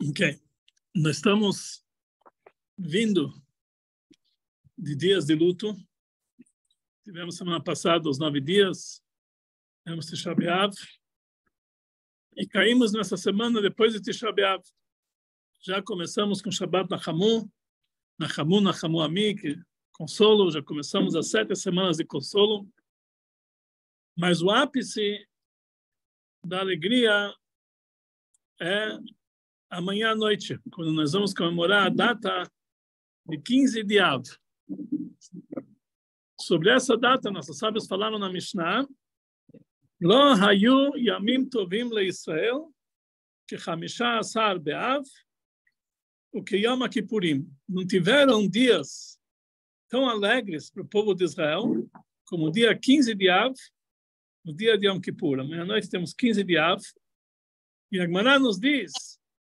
Ok. Nós estamos vindo de dias de luto. Tivemos semana passada os 9 dias. Tivemos Tisha B'Av. E caímos nessa semana depois de Tisha B'Av. Já começamos com Shabbat Nachamu. Nachamu Ami, que consolo. Já começamos as 7 semanas de consolo. Mas o ápice da alegria é amanhã à noite, quando nós vamos comemorar a data de 15 de Av. Sobre essa data, nossos sábios falaram na Mishnah: Lo hayu yamim tovim leIsrael que chamisha asar be'av o que Yom Kippurim. Não tiveram dias tão alegres para o povo de Israel como o dia 15 de Av, o dia de Yom Kippur. Amanhã à noite temos 15 de Av. E a Gemara nos diz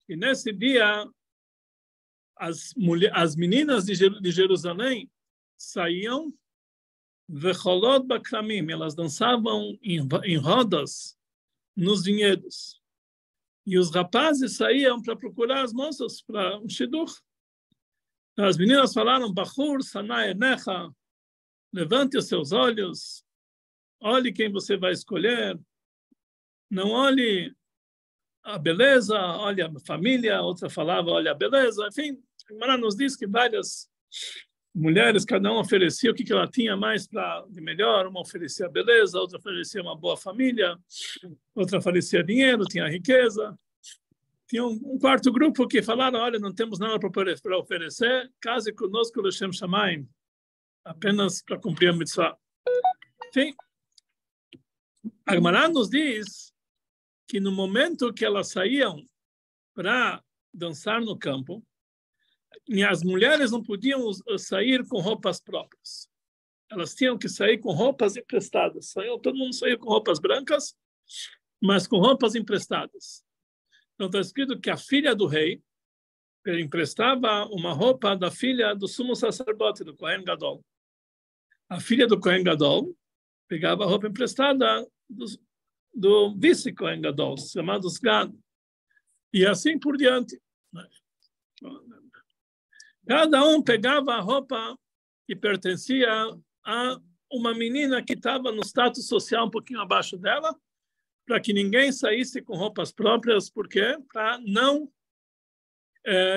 que nesse dia as meninas de Jerusalém saíam vecholot bakramim, elas dançavam em rodas nos vinhedos. E os rapazes saíam para procurar as moças para um shidduch. As meninas falaram: Bachur sanai enecha, levante os seus olhos, olhe quem você vai escolher, não olhe a beleza, olha a família. Outra falava: olha a beleza. Enfim, a Gemara nos diz que várias mulheres, cada uma oferecia o que ela tinha mais de melhor. Uma oferecia a beleza, outra oferecia uma boa família, outra oferecia dinheiro, tinha riqueza. Tinha um quarto grupo que falaram: olha, não temos nada para oferecer, case conosco, Lechem Shamayim, apenas para cumprir a mitzvah. Enfim, a Gemara nos diz que no momento que elas saíam para dançar no campo, as mulheres não podiam sair com roupas próprias. Elas tinham que sair com roupas emprestadas. Todo mundo saía com roupas brancas, mas com roupas emprestadas. Então está escrito que a filha do rei emprestava uma roupa da filha do sumo sacerdote, do Kohen Gadol. A filha do Kohen Gadol pegava a roupa emprestada do vice-Kohen Gadol, chamados Gad. E assim por diante. Cada um pegava a roupa que pertencia a uma menina que estava no status social um pouquinho abaixo dela, para que ninguém saísse com roupas próprias. Por quê? Para não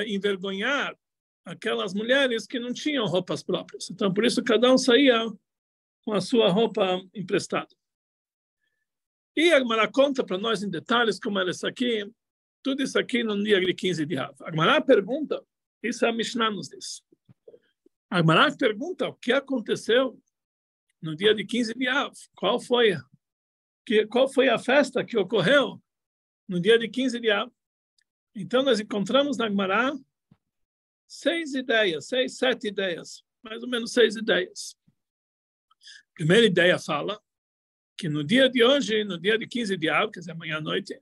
envergonhar aquelas mulheres que não tinham roupas próprias. Então, por isso, cada um saía com a sua roupa emprestada. E a Gemara conta para nós em detalhes como era isso aqui, tudo isso aqui no dia de 15 de Av. A Gemara pergunta, isso a Mishnah nos diz. A Gemara pergunta o que aconteceu no dia de 15 de Av. Qual foi a festa que ocorreu no dia de 15 de Av? Então nós encontramos na Gemara 7 ideias, mais ou menos 6 ideias. A primeira ideia fala que no dia de hoje, no dia de 15 de Av, quer dizer, amanhã à noite,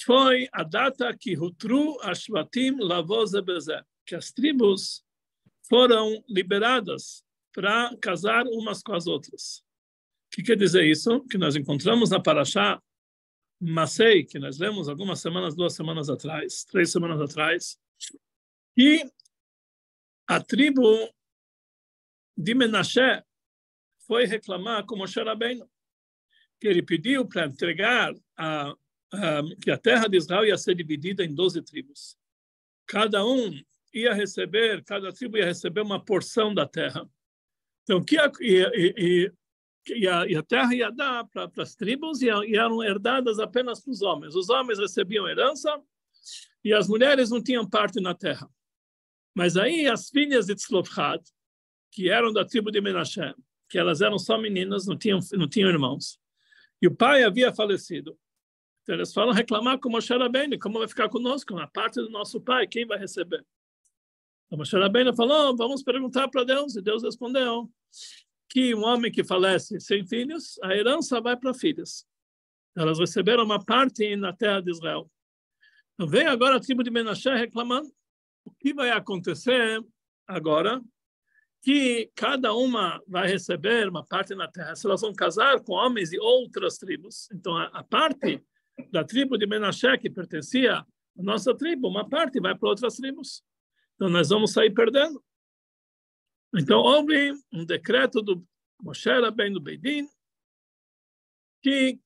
foi a data que Hutru Ashvatim Lavoze Bezé, que as tribos foram liberadas para casar umas com as outras. O que quer dizer isso? Que nós encontramos na Parashá Masei, que nós lemos algumas semanas, 2 semanas atrás, 3 semanas atrás, que a tribo de Menashe foi reclamar com Moshe Rabbeinu, que ele pediu para entregar que a terra de Israel ia ser dividida em 12 tribos. Cada tribo ia receber uma porção da terra. Então, a terra ia dar para as tribos e eram herdadas apenas para os homens. Os homens recebiam herança e as mulheres não tinham parte na terra. Mas aí as filhas de Tzlofchad, que eram da tribo de Menashe, que elas eram só meninas, não tinham irmãos, e o pai havia falecido. Então eles foram reclamar com Moshe Rabbeinu: como vai ficar conosco? Na parte do nosso pai, quem vai receber? Então Moshe Rabbeinu falou: vamos perguntar para Deus. E Deus respondeu que um homem que falece sem filhos, a herança vai para filhas. Elas receberam uma parte na terra de Israel. Então vem agora a tribo de Menashe reclamando. O que vai acontecer agora? Que cada uma vai receber uma parte na terra. Se elas vão casar com homens de outras tribos, então a parte da tribo de Menashe, que pertencia a nossa tribo, uma parte vai para outras tribos. Então, nós vamos sair perdendo. Então, houve um decreto do Moshe Rabbeinu Beidin, que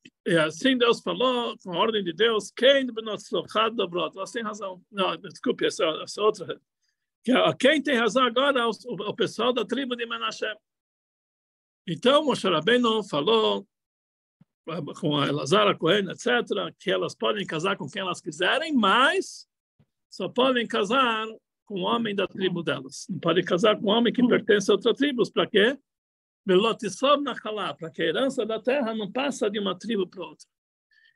assim Deus falou, com a ordem de Deus, quem você tem razão. Não, desculpe, essa outra. Quem tem razão agora é o pessoal da tribo de Menashe. Então, Moshe Rabbeinu falou com a Elazar, a Cohen, etc., que elas podem casar com quem elas quiserem, mas só podem casar com o homem da tribo delas. Não podem casar com o homem que pertence a outra tribo. Para quê? Para que a herança da terra não passa de uma tribo para outra.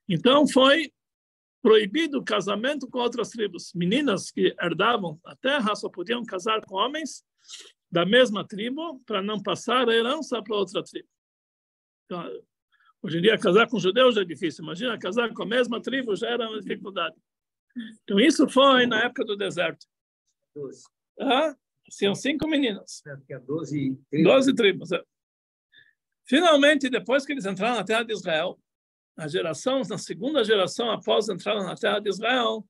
Então, foi proibido o casamento com outras tribos. Meninas que herdavam a terra só podiam casar com homens da mesma tribo para não passar a herança para outra tribo. Então, hoje em dia, casar com judeus já é difícil. Imagina, casar com a mesma tribo já era uma dificuldade. Então, isso foi na época do deserto. 12. Tinham 5 meninas. 12 tribos. Finalmente, depois que eles entraram na terra de Israel, na segunda geração após entrar na terra de Israel,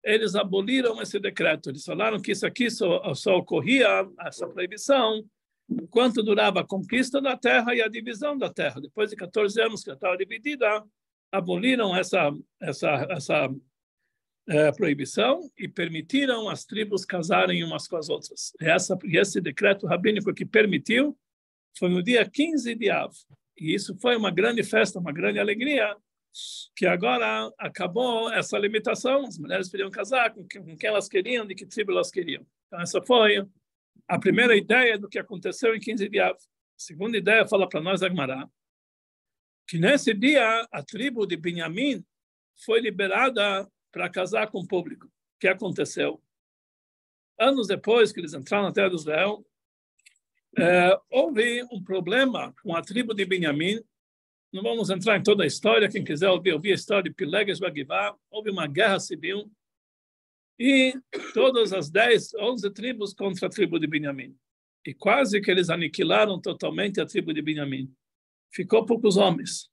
eles aboliram esse decreto. Eles falaram que isso aqui só ocorria, essa proibição, enquanto durava a conquista da terra e a divisão da terra. Depois de 14 anos que ela estava dividida, aboliram essa proibição e permitiram as tribos casarem umas com as outras. E esse decreto rabínico que permitiu foi no dia 15 de Av. E isso foi uma grande festa, uma grande alegria, que agora acabou essa limitação. As mulheres podiam casar com quem elas queriam, de que tribo elas queriam. Então, essa foi a primeira ideia do que aconteceu em 15 de Av. A segunda ideia fala para nós, Agmará, que nesse dia a tribo de Benjamim foi liberada para casar com o público. O que aconteceu? Anos depois que eles entraram na terra de Israel, houve um problema com a tribo de Benjamim. Não vamos entrar em toda a história. Quem quiser ouvir a história de Pileges Bagivá, houve uma guerra civil e todas as 11 tribos contra a tribo de Benjamim. E quase que eles aniquilaram totalmente a tribo de Benjamim. Ficou poucos homens.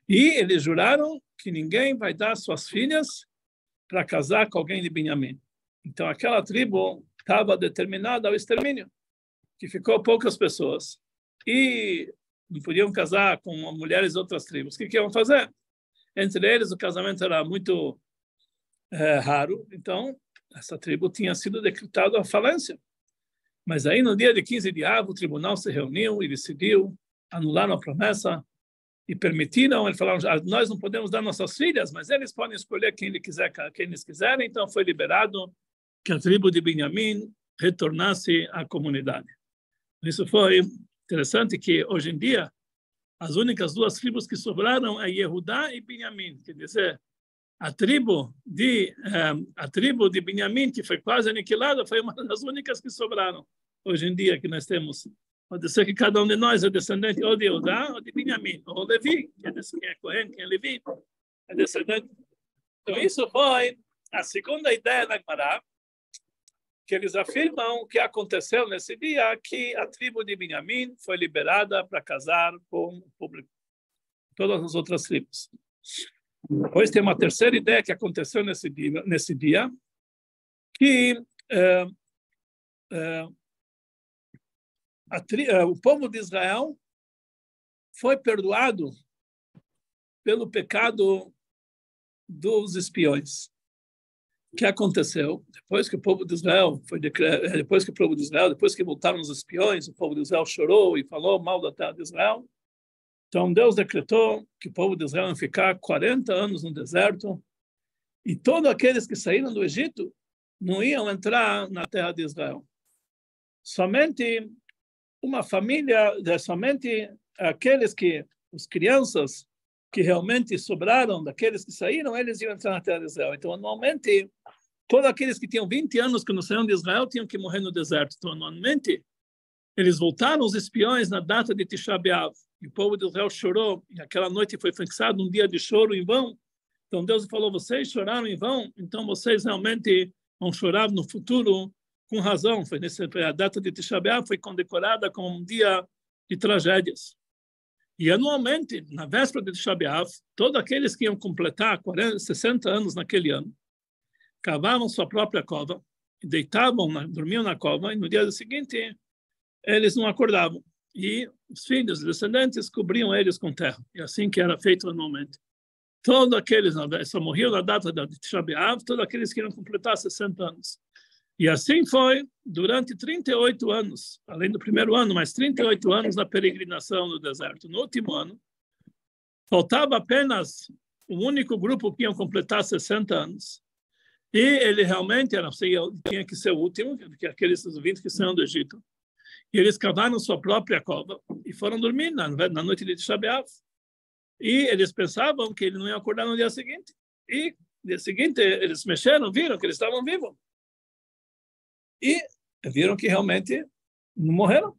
E eles juraram que ninguém vai dar suas filhas para casar com alguém de Benjamim. Então, aquela tribo estava determinada ao extermínio, que ficou poucas pessoas. E não podiam casar com mulheres de outras tribos. O que iam fazer? Entre eles, o casamento era muito raro. Então, essa tribo tinha sido decretada a falência. Mas aí, no dia de 15 de Av, o tribunal se reuniu e decidiu anular a promessa e permitiram, eles falaram, nós não podemos dar nossas filhas, mas eles podem escolher quem eles quiserem. Então, foi liberado que a tribo de Benjamim retornasse à comunidade. Isso foi interessante, que hoje em dia as únicas 2 tribos que sobraram é Yehudá e Benjamim. Quer dizer, a tribo de Benjamim, que foi quase aniquilada, foi uma das únicas que sobraram hoje em dia que nós temos. Pode ser que cada um de nós é descendente ou de Yehudá ou de Benjamim, ou Levi, quem é Cohen, quem é Levi, é descendente. Então, isso foi a segunda ideia da Gemara, que eles afirmam o que aconteceu nesse dia, que a tribo de Benjamim foi liberada para casar com o público, todas as outras tribos. Depois tem uma terceira ideia que aconteceu nesse dia, que o povo de Israel foi perdoado pelo pecado dos espiões. O que aconteceu? Depois que voltaram os espiões, o povo de Israel chorou e falou mal da terra de Israel. Então Deus decretou que o povo de Israel ia ficar 40 anos no deserto e todos aqueles que saíram do Egito não iam entrar na terra de Israel. Somente uma família, somente as crianças que realmente sobraram daqueles que saíram, eles iam entrar na terra de Israel. Então, anualmente, todos aqueles que tinham 20 anos que não saíram de Israel tinham que morrer no deserto. Então, anualmente, eles voltaram os espiões na data de Tisha B'Av. E o povo de Israel chorou, e aquela noite foi fixado um dia de choro em vão. Então, Deus falou, vocês choraram em vão, então vocês realmente vão chorar no futuro com razão. A data de Tisha B'Av foi condecorada como um dia de tragédias. E anualmente, na véspera de Tisha B'Av, todos aqueles que iam completar 60 anos naquele ano, cavavam sua própria cova, deitavam, dormiam na cova, e no dia seguinte eles não acordavam. E os filhos, os descendentes, cobriam eles com terra. E assim que era feito anualmente. Todos aqueles, só morriam na data de Tisha B'Av, todos aqueles que iam completar 60 anos. E assim foi durante 38 anos, além do primeiro ano, mais 38 anos na peregrinação no deserto. No último ano, faltava apenas um único grupo que iam completar 60 anos. E ele realmente tinha que ser o último, porque aqueles 20 que saíram do Egito. E eles cavaram sua própria cova e foram dormir na noite de Tisha B'Av. E eles pensavam que ele não ia acordar no dia seguinte. E no dia seguinte eles mexeram, viram que eles estavam vivos. E viram que realmente não morreram.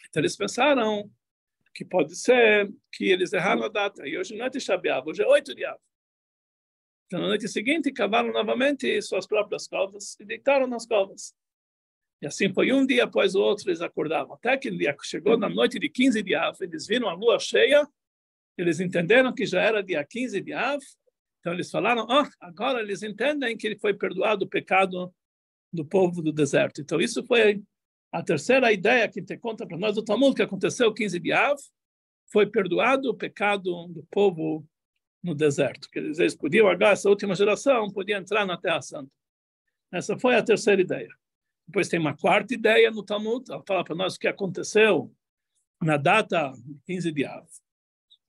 Então eles pensaram que pode ser que eles erraram a data. E hoje não é Tisha B'Av, hoje é 8 de Av. Então na noite seguinte cavaram novamente suas próprias covas e deitaram nas covas. E assim foi um dia após o outro, eles acordavam. Até que chegou na noite de 15 de Av, eles viram a lua cheia, eles entenderam que já era dia 15 de Av, então eles falaram, agora eles entendem que ele foi perdoado o pecado do povo do deserto. Então isso foi a terceira ideia que te conta para nós do Talmud, que aconteceu 15 de Av, foi perdoado o pecado do povo no deserto. Quer dizer, eles podiam, agora essa última geração, podia entrar na Terra Santa. Essa foi a terceira ideia. Depois tem uma quarta ideia no Talmud, ela fala para nós o que aconteceu na data de 15 de Av.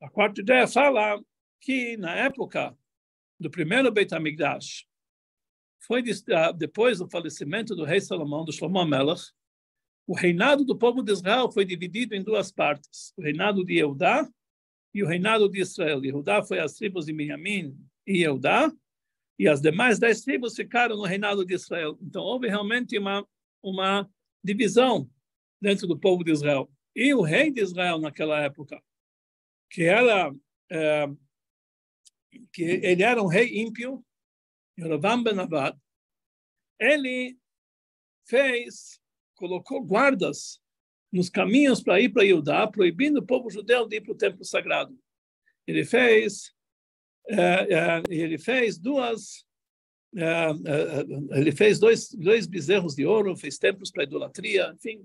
A quarta ideia fala que na época do primeiro Beit HaMikdash, foi depois do falecimento do rei Salomão, do Shlomo HaMelech, o reinado do povo de Israel foi dividido em duas partes, o reinado de Eudá e o reinado de Israel. Eudá foi as tribos de Benjamim e Eudá, e as demais 10 tribos ficaram no reinado de Israel. Então, houve realmente uma divisão dentro do povo de Israel. E o rei de Israel, naquela época, que ele era um rei ímpio, Yerovam ben Nevat, ele colocou guardas nos caminhos para ir para Judá, proibindo o povo judeu de ir para o templo sagrado. Ele fez dois bezerros de ouro, fez templos para idolatria, enfim.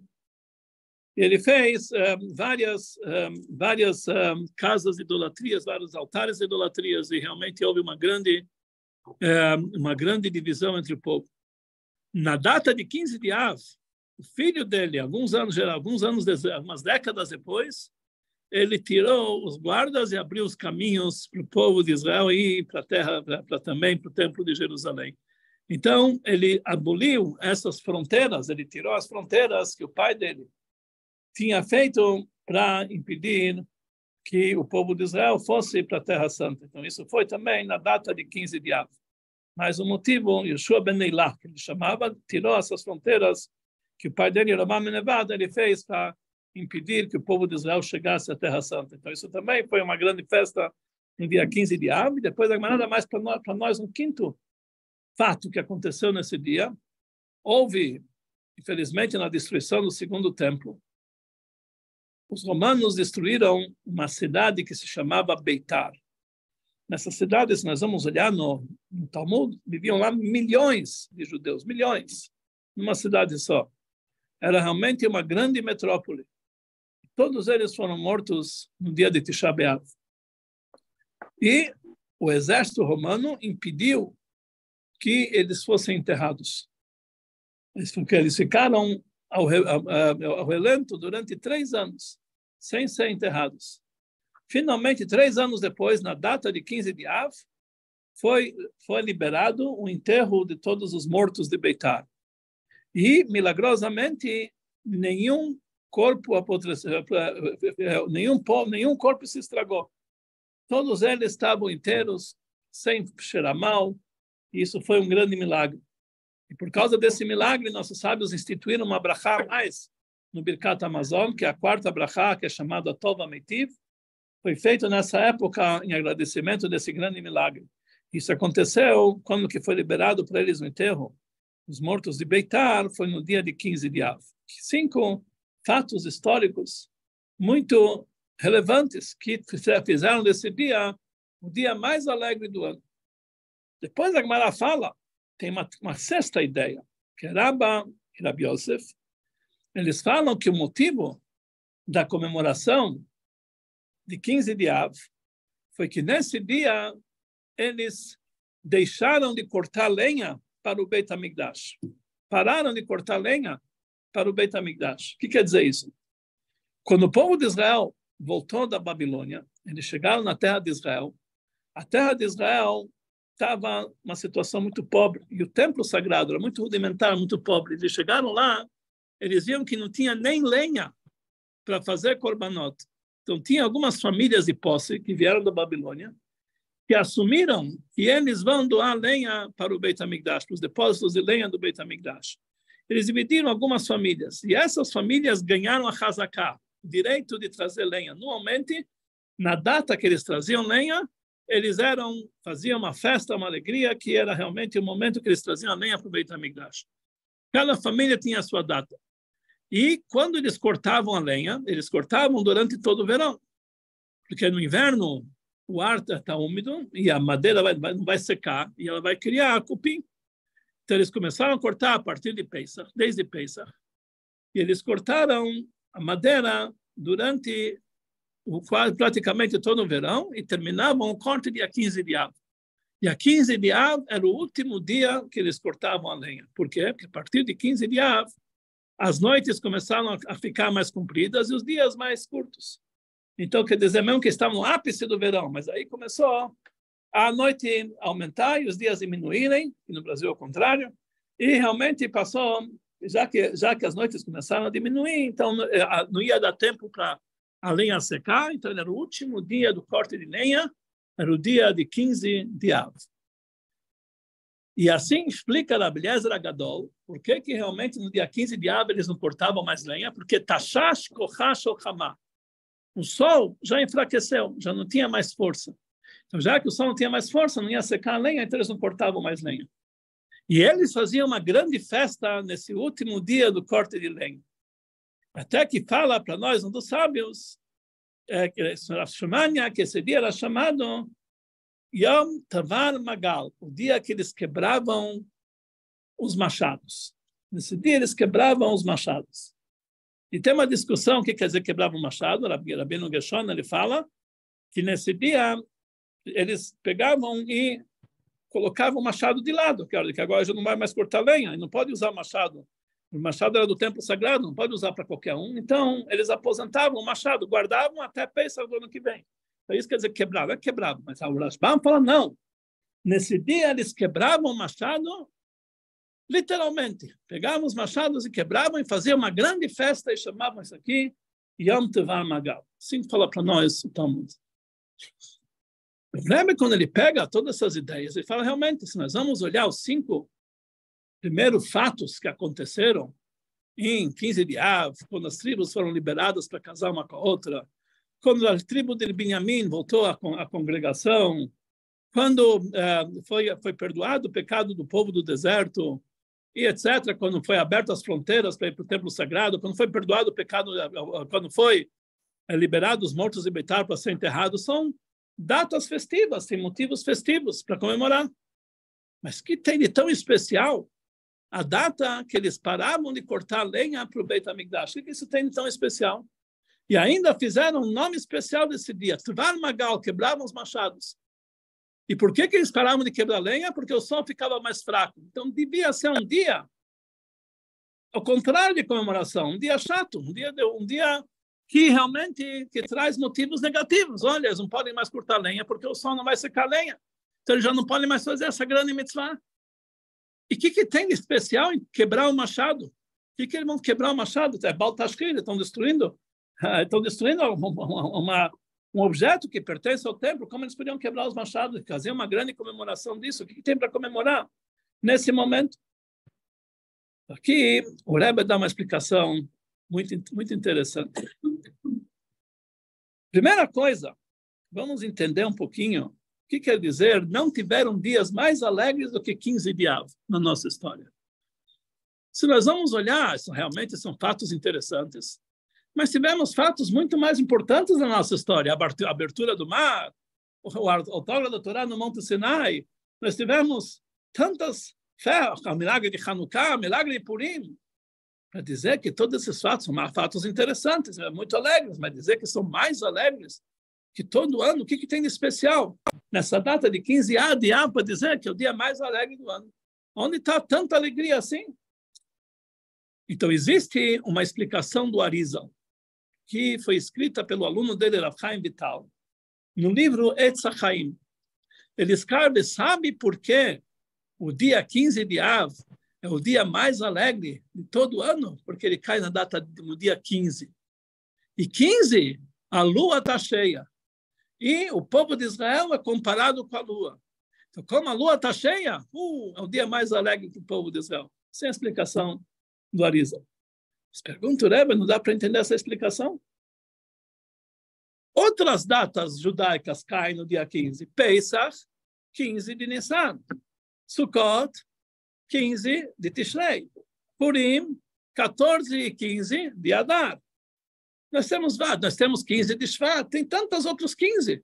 Ele fez várias casas de idolatrias, vários altares de idolatrias, e realmente houve uma grande divisão entre o povo. Na data de 15 de Av, o filho dele, algumas décadas depois, ele tirou os guardas e abriu os caminhos para o povo de Israel e para a terra, também para o templo de Jerusalém. Então, ele aboliu essas fronteiras, ele tirou as fronteiras que o pai dele tinha feito para impedir que o povo de Israel fosse para a Terra Santa. Então, isso foi também na data de 15 de Av. Mas o motivo, Yeshua ben Eilah, que ele chamava, tirou essas fronteiras que o pai dele, Yerovam ben Nevat, ele fez para impedir que o povo de Israel chegasse à Terra Santa. Então, isso também foi uma grande festa no dia 15 de Av. E depois, nada mais para nós, um quinto fato que aconteceu nesse dia. Houve, infelizmente, na destruição do segundo templo, os romanos destruíram uma cidade que se chamava Beitar. Nessa cidade, se nós vamos olhar no Talmud, viviam lá milhões de judeus, milhões, numa cidade só. Era realmente uma grande metrópole. Todos eles foram mortos no dia de Tisha B'Av. E o exército romano impediu que eles fossem enterrados. Eles ficaram ao relento durante 3 anos, sem ser enterrados. Finalmente, 3 anos depois, na data de 15 de Av, foi liberado o enterro de todos os mortos de Beitar. E, milagrosamente, nenhum corpo se estragou. Todos eles estavam inteiros, sem cheirar mal. E isso foi um grande milagre. E por causa desse milagre, nossos sábios instituíram uma brachá mais no Birkat Hamazon, que é a quarta brachá, que é chamada Tov HaMeitiv. Foi feito nessa época em agradecimento desse grande milagre. Isso aconteceu quando que foi liberado para eles o enterro. Os mortos de Beitar foi no dia de 15 de Av. 5 fatos históricos muito relevantes que fizeram desse dia o dia mais alegre do ano. Depois a Gemara fala tem uma sexta ideia, que Rabba e Rabi Yosef, eles falam que o motivo da comemoração de 15 de Av foi que nesse dia eles deixaram de cortar lenha para o Beit HaMikdash. Pararam de cortar lenha para o Beit HaMikdash. O que quer dizer isso? Quando o povo de Israel voltou da Babilônia, eles chegaram na terra de Israel. A terra de Israel estava uma situação muito pobre, e o templo sagrado era muito rudimentar, muito pobre. Eles chegaram lá, eles viam que não tinha nem lenha para fazer korbanot. Então, tinha algumas famílias de posse que vieram da Babilônia, que assumiram que eles vão doar lenha para o Beit HaMikdash, para os depósitos de lenha do Beit HaMikdash. Eles dividiram algumas famílias, e essas famílias ganharam a Hazaká, o direito de trazer lenha. Normalmente, na data que eles traziam lenha, eles faziam uma festa, uma alegria, que era realmente o momento que eles traziam a lenha para o Beit HaMikdash. Cada família tinha a sua data. E quando eles cortavam a lenha, eles cortavam durante todo o verão. Porque no inverno o ar está úmido e a madeira não vai secar e ela vai criar cupim. Então eles começaram a cortar a partir de Pesach, desde Pesach. E eles cortaram a madeira durante praticamente todo o verão e terminavam o corte dia 15 de Av. E a 15 de Av era o último dia que eles cortavam a lenha. Por quê? Porque a partir de 15 de Av, as noites começaram a ficar mais compridas e os dias mais curtos. Então, quer dizer mesmo que estavam no ápice do verão, mas aí começou a noite aumentar e os dias diminuírem, e no Brasil ao contrário, e realmente passou, já que as noites começaram a diminuir, então não ia dar tempo para a lenha secar, então era o último dia do corte de lenha, era o dia de 15 de Av. E assim explica Rabbi Eliezer Agadol por que realmente no dia 15 de Av eles não cortavam mais lenha, porque Tashash Kochash Ochamá. O sol já enfraqueceu, já não tinha mais força. Então, já que o sol não tinha mais força, não ia secar a lenha, então eles não cortavam mais lenha. E eles faziam uma grande festa nesse último dia do corte de lenha. Até que fala para nós, um dos sábios, que esse dia era chamado Yom Tavar Magal, o dia que eles quebravam os machados. Nesse dia eles quebravam os machados. E tem uma discussão, o que quer dizer quebrar um machado. Rabbeinu Gershon, ele fala que nesse dia eles pegavam e colocavam o machado de lado, que agora já não vai mais cortar lenha, e não pode usar machado. O machado era do templo sagrado, não pode usar para qualquer um. Então, eles aposentavam o machado, guardavam até Pesach do ano que vem. Então, isso quer dizer quebrar, é quebrado. Mas o Rashbam fala, não. Nesse dia eles quebravam o machado, literalmente, pegavam os machados e quebravam e faziam uma grande festa e chamavam isso aqui Yom Tevar Magal. Assim fala para nós o Talmud. Lembra quando ele pega todas essas ideias e fala, realmente, se nós vamos olhar os 5 primeiros fatos que aconteceram em 15 de Av, quando as tribos foram liberadas para casar uma com a outra, quando a tribo de Benjamim voltou à congregação, quando foi perdoado o pecado do povo do deserto, e etc., quando foi aberto as fronteiras para ir para o templo sagrado, quando foi perdoado o pecado, quando foi liberado os mortos de Beitar para ser enterrados, são datas festivas, tem motivos festivos para comemorar. Mas que tem de tão especial a data que eles paravam de cortar lenha para o Beit HaMikdash? O que isso tem de tão especial? E ainda fizeram um nome especial desse dia, Tevar Magal, quebravam os machados. E por que eles paravam de quebrar lenha? Porque o sol ficava mais fraco. Então, devia ser um dia, ao contrário de comemoração, um dia chato, um dia que realmente traz motivos negativos. Olha, eles não podem mais cortar lenha porque o sol não vai secar a lenha. Então, eles já não podem mais fazer essa grande mitzvah. E o que tem de especial em quebrar o machado? O que eles vão quebrar o machado? É Baal Tashkil, estão destruindo um objeto que pertence ao templo. Como eles podiam quebrar os machados? Fazer uma grande comemoração disso. O que tem para comemorar nesse momento? Aqui, o Rebbe dá uma explicação muito, muito interessante. Primeira coisa, vamos entender um pouquinho o que quer dizer não tiveram dias mais alegres do que 15 de Av na nossa história. Se nós vamos olhar, realmente são fatos interessantes, mas tivemos fatos muito mais importantes na nossa história. A abertura do mar, o autógrafo da Torá no Monte Sinai. Nós tivemos tantas o milagre de Hanukkah, o milagre de Purim, para dizer que todos esses fatos são fatos interessantes, muito alegres, mas dizer que são mais alegres que todo ano, o que tem de especial nessa data de 15 de Av, para dizer que é o dia mais alegre do ano? Onde está tanta alegria assim? Então, existe uma explicação do Arizal, que foi escrita pelo aluno dele, Rav Chaim Vital, no livro Etz HaChaim. Ele escreve, sabe por que o dia 15 de Av é o dia mais alegre de todo ano? Porque ele cai na data no dia 15. E 15, a lua está cheia. E o povo de Israel é comparado com a lua. Então, como a lua está cheia, é o dia mais alegre do povo de Israel. Sem explicação do Arizal. Mas pergunta, Rebbe, não dá para entender essa explicação? Outras datas judaicas caem no dia 15. Pesach, 15 de Nissan. Sukkot, 15 de Tishrei. Purim, 14 e 15 de Adar. Nós temos 15 de Shvat, tem tantos outros 15.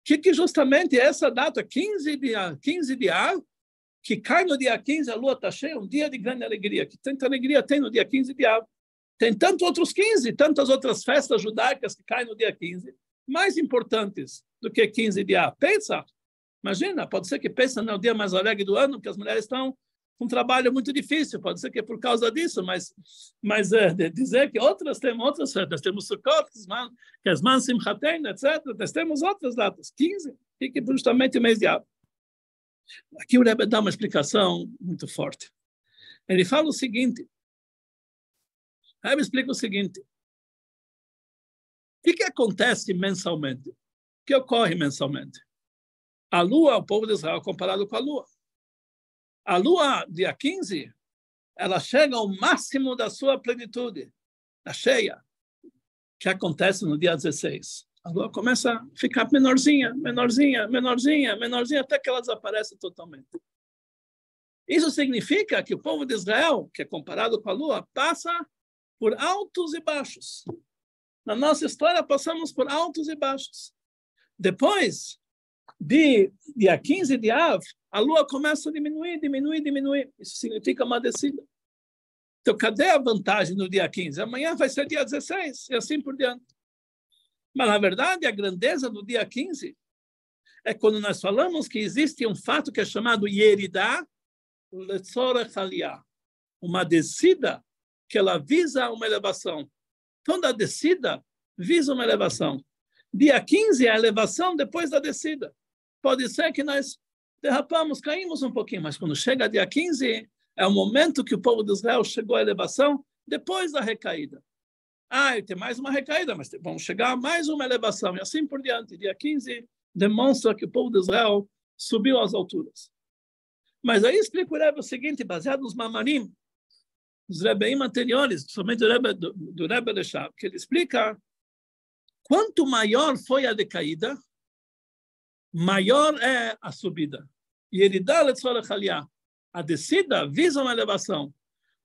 Que justamente essa data, 15 de Av, que cai no dia 15, a lua está cheia, um dia de grande alegria. Que tanta alegria tem no dia 15 de Av. Tem tantos outros 15, tantas outras festas judaicas que caem no dia 15, mais importantes do que 15 de Av. Pensa, imagina, pode ser que Pesach não é o dia mais alegre do ano, porque as mulheres estão com um trabalho muito difícil, pode ser que é por causa disso, mas dizer que outras festas, nós temos Sukkot, que as mães Simchaten, etc., nós temos outras datas, 15, que justamente o mês de Av. Aqui o Rebbe dá uma explicação muito forte. Ele fala o seguinte, o Rebbe explica o seguinte, o que acontece mensalmente? O que ocorre mensalmente? A lua, o povo de Israel, comparado com a lua. A lua, dia 15, ela chega ao máximo da sua plenitude, a cheia, que acontece no dia 16. A lua começa a ficar menorzinha, até que ela desaparece totalmente. Isso significa que o povo de Israel, que é comparado com a lua, passa por altos e baixos. Na nossa história, passamos por altos e baixos. Depois, dia 15 de Av, a lua começa a diminuir. Isso significa uma descida. Então, cadê a vantagem no dia 15? Amanhã vai ser dia 16, e assim por diante. Mas, na verdade, a grandeza do dia 15 é quando nós falamos que existe um fato que é chamado Yeridah Letzorech Aliyah, uma descida que ela visa uma elevação. Toda descida visa uma elevação. Dia 15 é a elevação depois da descida. Pode ser que nós derrapamos, caímos um pouquinho, mas quando chega dia 15, é o momento que o povo de Israel chegou à elevação depois da recaída. Tem mais uma recaída, mas vamos chegar a mais uma elevação, e assim por diante. Dia 15 demonstra que o povo de Israel subiu às alturas. Mas aí explica o Rebbe o seguinte, baseado nos Mamarim, os Rebbeim anteriores, principalmente do Rebbe Leshab, que ele explica quanto maior foi a decaída, maior é a subida. E ele dá a descida visa uma elevação.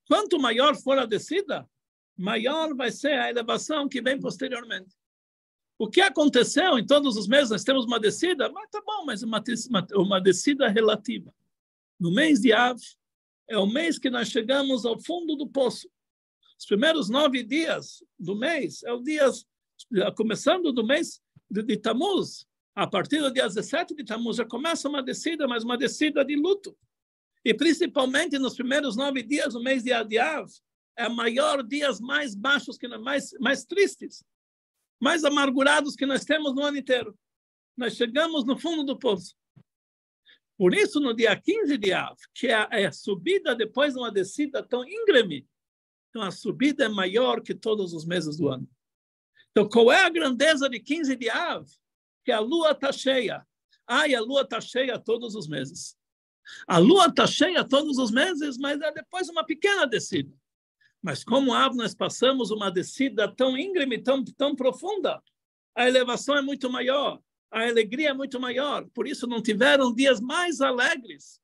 Quanto maior for a descida, maior vai ser a elevação que vem posteriormente. O que aconteceu em todos os meses? Nós temos uma descida, mas tá bom, mas uma descida relativa. No mês de Av, é o mês que nós chegamos ao fundo do poço. Os primeiros 9 dias do mês, começando do mês de Tammuz, a partir do dia 17 de Tammuz, já começa uma descida, mas uma descida de luto. E principalmente nos primeiros 9 dias do mês de Av, é maior dias mais baixos, mais tristes, mais amargurados que nós temos no ano inteiro. Nós chegamos no fundo do poço. Por isso, no dia 15 de Av, que é a subida depois de uma descida tão íngreme, então a subida é maior que todos os meses do ano. Então, qual é a grandeza de 15 de Av? Que a lua está cheia. E a lua está cheia todos os meses. A lua está cheia todos os meses, mas é depois uma pequena descida. Mas como Av nós passamos uma descida tão íngreme, tão profunda, a elevação é muito maior, a alegria é muito maior. Por isso não tiveram dias mais alegres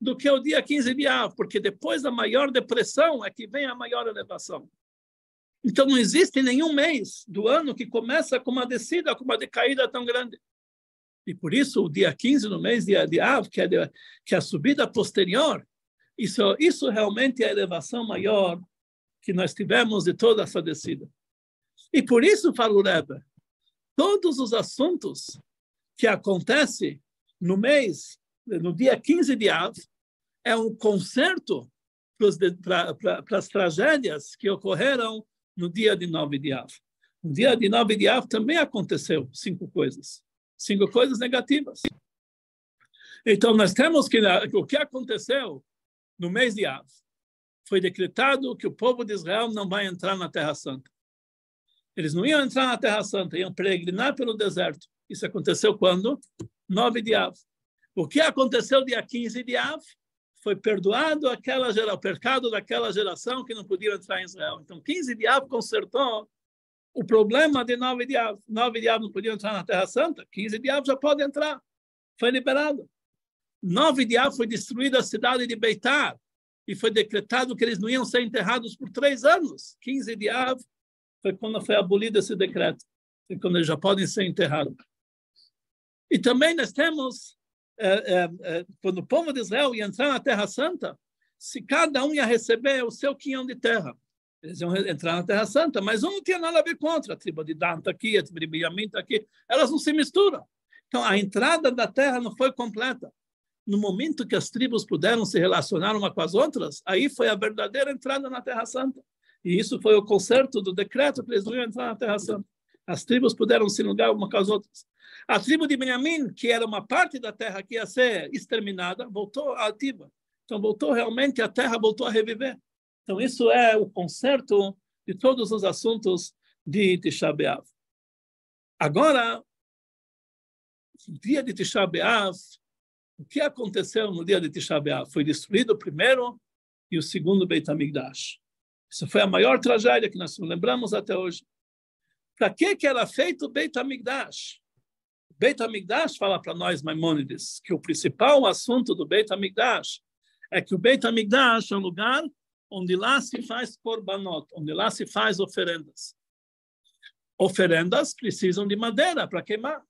do que o dia 15 de Av, porque depois da maior depressão é que vem a maior elevação. Então não existe nenhum mês do ano que começa com uma descida, com uma decaída tão grande. E por isso o dia 15 no mês de Av, que é a subida posterior, Isso realmente é a elevação maior que nós tivemos de toda essa descida. E por isso, fala o Rebbe, todos os assuntos que acontecem no dia 15 de Av, é um conserto para as tragédias que ocorreram no dia de 9 de Av. No dia de 9 de Av também aconteceu 5 coisas negativas. Então, nós temos que o que aconteceu no mês de Av foi decretado que o povo de Israel não vai entrar na Terra Santa. Eles não iam entrar na Terra Santa, iam peregrinar pelo deserto. Isso aconteceu quando? 9 de Av. O que aconteceu dia 15 de Av foi perdoado o pecado daquela geração que não podia entrar em Israel. Então, 15 de Av consertou o problema de 9 de Av. 9 de Av não podia entrar na Terra Santa, 15 de Av já pode entrar. Foi liberado. 9 de Av foi destruída a cidade de Beitar e foi decretado que eles não iam ser enterrados por 3 anos. 15 de Av foi quando foi abolido esse decreto, foi quando eles já podem ser enterrados. E também nós temos, quando o povo de Israel ia entrar na Terra Santa, se cada um ia receber o seu quinhão de terra. Eles iam entrar na Terra Santa, mas um não tinha nada a ver contra. A tribo de Dan está aqui, a tribo de Benjamim está aqui. Elas não se misturam. Então, a entrada da terra não foi completa. No momento que as tribos puderam se relacionar uma com as outras, aí foi a verdadeira entrada na Terra Santa. E isso foi o conserto do decreto que eles não iam entrar na Terra Santa. As tribos puderam se ligar uma com as outras. A tribo de Benjamim, que era uma parte da terra que ia ser exterminada, voltou ativa. Então, realmente, a terra voltou a reviver. Então, isso é o conserto de todos os assuntos de Tisha B'Av. Agora, no dia de Tisha B'Av, o que aconteceu no dia de Tisha B'Av? Foi destruído o primeiro e o segundo Beit HaMikdash. Isso foi a maior tragédia que nós lembramos até hoje. Para que era feito o Beit HaMikdash? O Beit HaMikdash fala para nós, Maimônides, que o principal assunto do Beit HaMikdash é que o Beit HaMikdash é um lugar onde lá se faz korbanot, onde lá se faz oferendas. Oferendas precisam de madeira para queimar.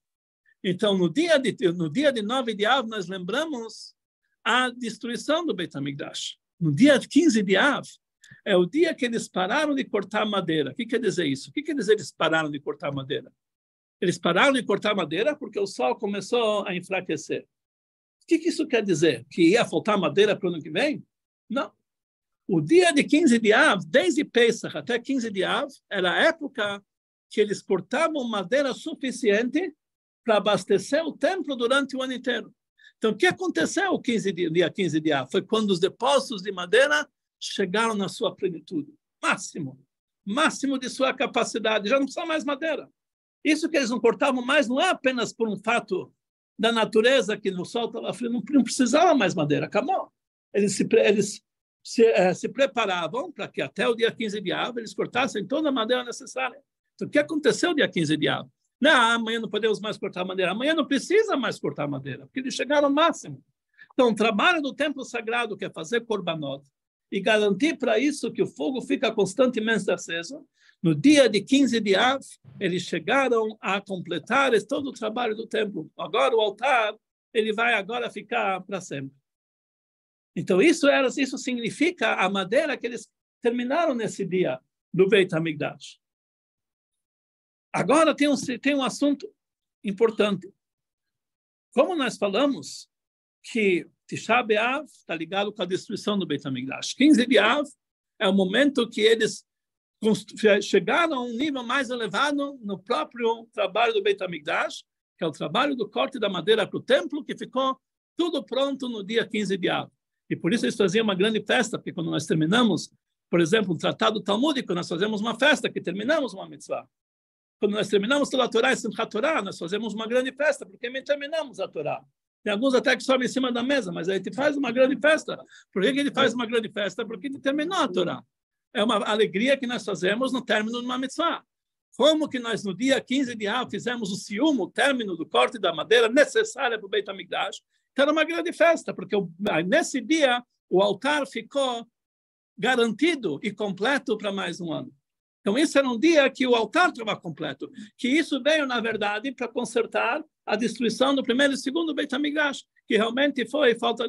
Então, no dia de 9 de Av, nós lembramos a destruição do Beit HaMikdash. No dia 15 de Av, é o dia que eles pararam de cortar madeira. O que quer dizer isso? O que quer dizer eles pararam de cortar madeira? Eles pararam de cortar madeira porque o sol começou a enfraquecer. O que isso quer dizer? Que ia faltar madeira para o ano que vem? Não. O dia de 15 de Av, desde Pesach até 15 de Av, era a época que eles cortavam madeira suficiente para abastecer o templo durante o ano inteiro. Então, o que aconteceu dia 15 de Av? Foi quando os depósitos de madeira chegaram na sua plenitude. Máximo de sua capacidade. Já não precisa mais madeira. Isso que eles não cortavam mais não é apenas por um fato da natureza, que no sol estava frio, não precisava mais madeira. Acabou. Eles se preparavam para que até o dia 15 de Av eles cortassem toda a madeira necessária. Então, o que aconteceu no dia 15 de Av? Não, amanhã não podemos mais cortar madeira. Amanhã não precisa mais cortar madeira, porque eles chegaram ao máximo. Então, o trabalho do templo sagrado, que é fazer korbanot, e garantir para isso que o fogo fica constantemente aceso, no dia de 15 de Av, eles chegaram a completar todo o trabalho do templo. Agora o altar, ele vai agora ficar para sempre. Então, isso significa a madeira que eles terminaram nesse dia do Beit HaMikdash. Agora tem um assunto importante. Como nós falamos que Tisha B'Av está ligado com a destruição do Beit HaMikdash. 15 de Av é o momento que eles chegaram a um nível mais elevado no próprio trabalho do Beit HaMikdash, que é o trabalho do corte da madeira para o templo, que ficou tudo pronto no dia 15 de Av. E por isso eles faziam uma grande festa, porque quando nós terminamos, por exemplo, um tratado talmúdico, nós fazemos uma festa, que terminamos uma mitzvah. Quando nós terminamos toda a Torá e Simchat Torá, nós fazemos uma grande festa, porque terminamos a Torá. Tem alguns até que sobem em cima da mesa, mas a gente faz uma grande festa. Por que ele faz uma grande festa? Porque ele terminou a Torá. É uma alegria que nós fazemos no término de uma mitzvah. Como que nós, no dia 15 de Av, fizemos o ciúme, o término do corte da madeira necessária para o Beit HaMikdash, então era uma grande festa, porque nesse dia o altar ficou garantido e completo para mais um ano. Então, isso era um dia que o altar estava completo, que isso veio, na verdade, para consertar a destruição do primeiro e segundo Beit HaMikdash, que realmente foi falta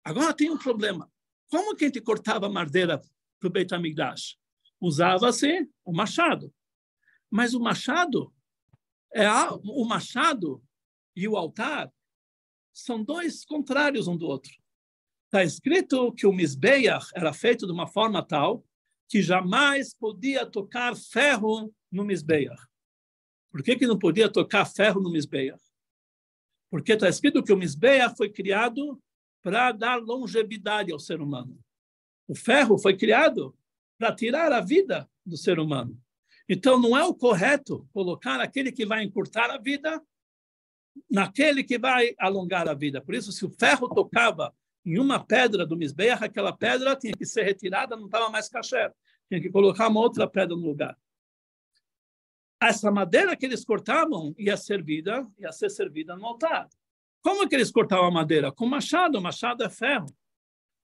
Agora tem um problema. Como que a gente cortava madeira para o Beit HaMikdash? Usava-se o machado. Mas o machado e o altar são dois contrários um do outro. Está escrito que o Mizbeach era feito de uma forma tal que jamais podia tocar ferro no Mizbeach. Por que não podia tocar ferro no Mizbeach? Porque está escrito que o Mizbeach foi criado para dar longevidade ao ser humano. O ferro foi criado para tirar a vida do ser humano. Então, não é o correto colocar aquele que vai encurtar a vida naquele que vai alongar a vida. Por isso, se o ferro tocava em uma pedra do Mizbeach, aquela pedra tinha que ser retirada, não estava mais kasher. Tinha que colocar uma outra pedra no lugar. Essa madeira que eles cortavam ia ser servida no altar. Como que eles cortavam a madeira? Com machado. O machado é ferro.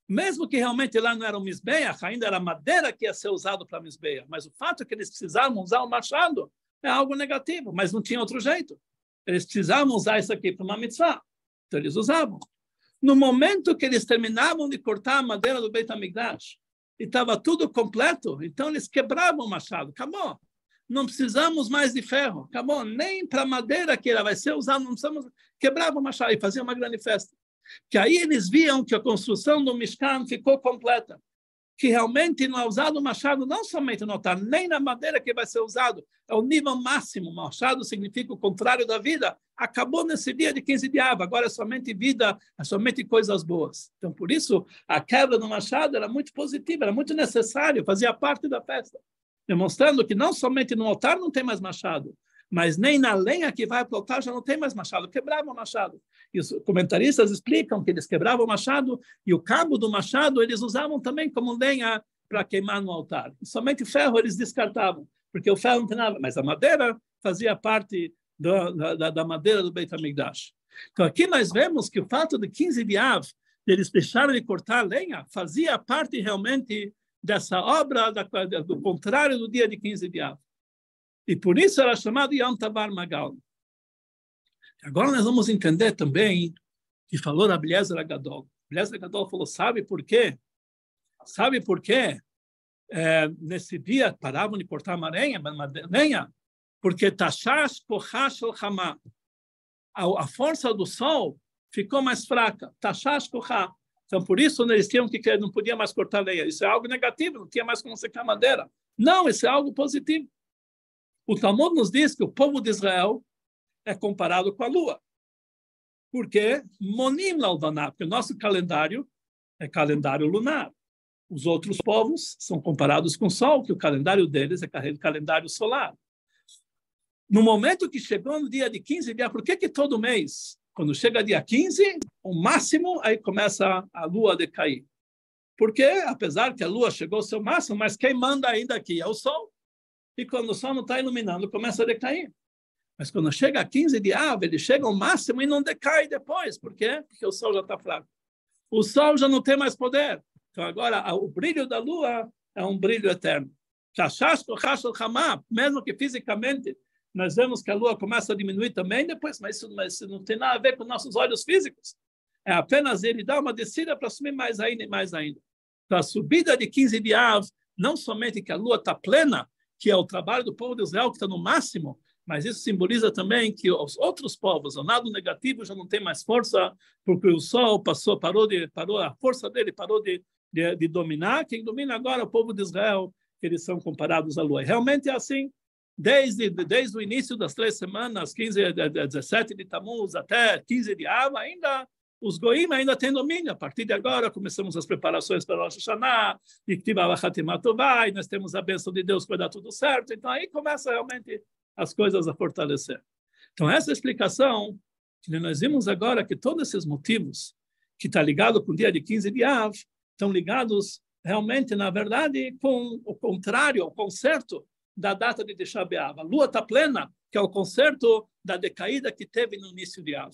Mesmo que realmente lá não era um Mizbeach, ainda era madeira que ia ser usado para Mizbeach. Mas o fato é que eles precisavam usar o machado é algo negativo, mas não tinha outro jeito. Eles precisavam usar isso aqui para uma mitzvah. Então eles usavam. No momento que eles terminavam de cortar a madeira do Beit HaMikdash, e estava tudo completo, então eles quebravam o machado. Acabou. Não precisamos mais de ferro. Acabou. Nem para a madeira que ela vai ser usada, não precisamos. Quebravam o machado e faziam uma grande festa. Que aí eles viam que a construção do Mishkan ficou completa. Que realmente não é usado o machado, não somente no altar, nem na madeira que vai ser usado. É o nível máximo. O machado significa o contrário da vida. Acabou nesse dia de 15 de Av. Agora é somente vida, é somente coisas boas. Então, por isso, a quebra do machado era muito positiva, era muito necessário, fazia parte da festa. Demonstrando que não somente no altar não tem mais machado, mas nem na lenha que vai para o altar já não tem mais machado. Quebravam o machado. E os comentaristas explicam que eles quebravam o machado e o cabo do machado eles usavam também como lenha para queimar no altar. E somente o ferro eles descartavam, porque o ferro não tem nada, mas a madeira fazia parte da madeira do Beit HaMikdash. Então aqui nós vemos que o fato de 15 de Av, eles deixaram de cortar lenha, fazia parte realmente dessa obra do contrário do dia de 15 de Av. E por isso era chamado Yom Tavar Magal. Agora nós vamos entender também que falou Rabbi Eliezer Agadol. Eliezer Agadol falou, sabe por quê? Sabe por quê? Nesse dia paravam de cortar uma lenha? Porque Tashash Kochash Al-Hamah. A força do sol ficou mais fraca. Tashash Kochá. Então, por isso, eles tinham que não podia mais cortar lenha. Isso é algo negativo, não tinha mais como secar madeira. Não, isso é algo positivo. O Talmud nos diz que o povo de Israel é comparado com a lua. Por quê? Monim Lalvaná, porque o nosso calendário é calendário lunar. Os outros povos são comparados com o sol, que o calendário deles é calendário solar. No momento que chegou no dia de 15 dias, por que todo mês, quando chega dia 15, o máximo, aí começa a lua a decair? Porque, apesar que a lua chegou ao seu máximo, mas quem manda ainda aqui é o sol. E quando o sol não está iluminando, começa a decair. Mas quando chega a 15 de Av, ele chega ao máximo e não decai depois. Por quê? Porque o sol já está fraco. O sol já não tem mais poder. Então agora o brilho da lua é um brilho eterno. Mesmo que fisicamente nós vemos que a lua começa a diminuir também depois, mas isso não tem nada a ver com nossos olhos físicos. É apenas ele dar uma descida para subir mais ainda e mais ainda. Então a subida de 15 de Av, não somente que a lua está plena, que é o trabalho do povo de Israel que está no máximo, mas isso simboliza também que os outros povos, o lado negativo já não tem mais força, porque o sol parou, a força dele parou de dominar. Quem domina agora é o povo de Israel, que eles são comparados à lua. E realmente é assim, desde o início das 3 semanas, 17 de Tammuz até 15 de Av, ainda os goim ainda têm domínio. A partir de agora começamos as preparações para Rosh Hashanah, e nós temos a bênção de Deus que vai dar tudo certo. Então aí começa realmente as coisas a fortalecer. Então essa explicação que nós vimos agora, que todos esses motivos que está ligado com o dia de 15 de Av estão ligados realmente, na verdade, com o contrário, o concerto da data de Tisha B'Av. A lua está plena, que é o concerto da decaída que teve no início de Av.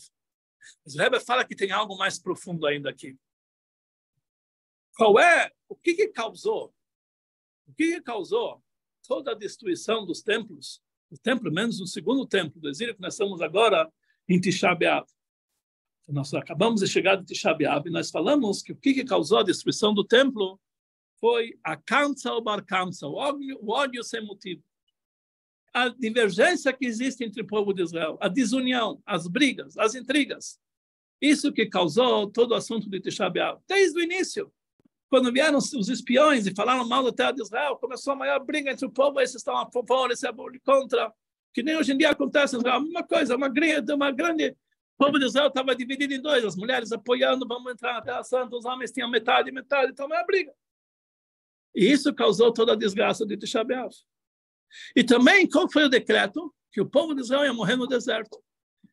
Mas o Rebbe fala que tem algo mais profundo ainda aqui. O que causou toda a destruição dos templos, o templo menos o segundo templo do exílio que nós estamos agora em Tisha B'Av? Nós acabamos de chegar de Tisha B'Av e nós falamos que o que causou a destruição do templo foi a Kamsa ou Bar Kamsa, o ódio sem motivo. A divergência que existe entre o povo de Israel, a desunião, as brigas, as intrigas. Isso que causou todo o assunto de Tisha B'Av. Desde o início, quando vieram os espiões e falaram mal da terra de Israel, começou a maior briga entre o povo, esses estão a favor, esses estão contra, que nem hoje em dia acontece. A mesma coisa, uma grande... O povo de Israel estava dividido em dois, as mulheres apoiando, vamos entrar na Terra Santa, os homens tinham metade, então é a briga. E isso causou toda a desgraça de Tisha B'Av. E também, qual foi o decreto? Que o povo de Israel ia morrer no deserto.